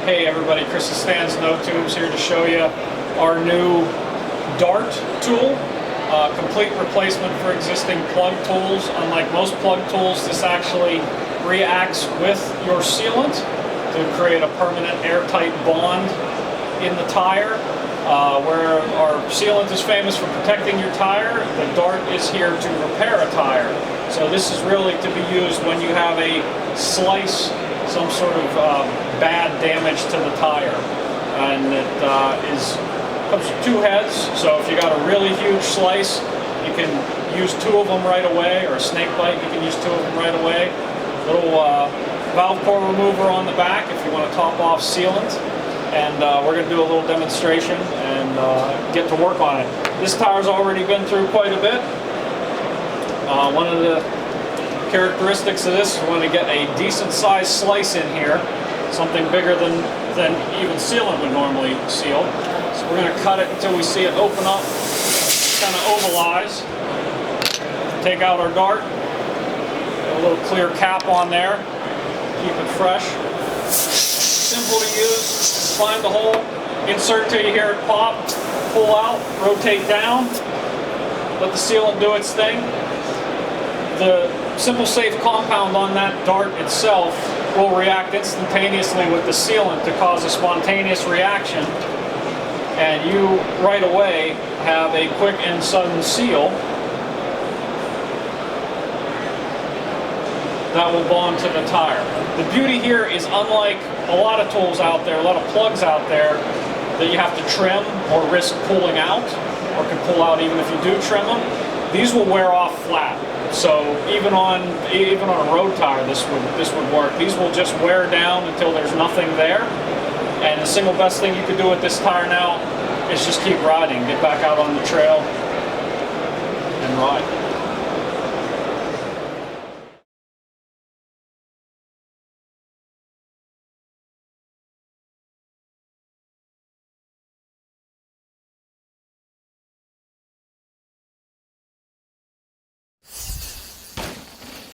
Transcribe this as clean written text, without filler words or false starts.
Hey everybody, Chris and Stan's No Tubes here to show you our new dart tool. Complete replacement for existing plug tools. Unlike most plug tools, this actually reacts with your sealant to create a permanent airtight bond in the tire. Where our sealant is famous for protecting your tire, the dart is here to repair a tire. So this is really to be used when you have a slice, some sort of bad damage to the tire. And it comes with two heads, so if you got a really huge slice, you can use two of them right away, or a snake bite, you can use two of them right away. Little valve core remover on the back if you want to top off sealant. And we're going to do a little demonstration and get to work on it. This tire's already been through quite a bit. One of the characteristics of this is we want to get a decent sized slice in here, something bigger than even sealant would normally seal. So we're going to cut it until we see it open up, kind of ovalize. Take out our dart, a little clear cap on there, keep it fresh. Simple to use. Find the hole, insert till you hear it pop, pull out, rotate down, let the sealant do its thing. The simple safe compound on that dart itself will react instantaneously with the sealant to cause a spontaneous reaction, and you right away have a quick and sudden seal that will bond to the tire. The beauty here is, unlike a lot of tools out there, a lot of plugs out there that you have to trim or risk pulling out, or can pull out even if you do trim them, these will wear off flat. So even on a road tire, this would work. These will just wear down until there's nothing there. And the single best thing you could do with this tire now is just keep riding. Get back out on the trail and ride.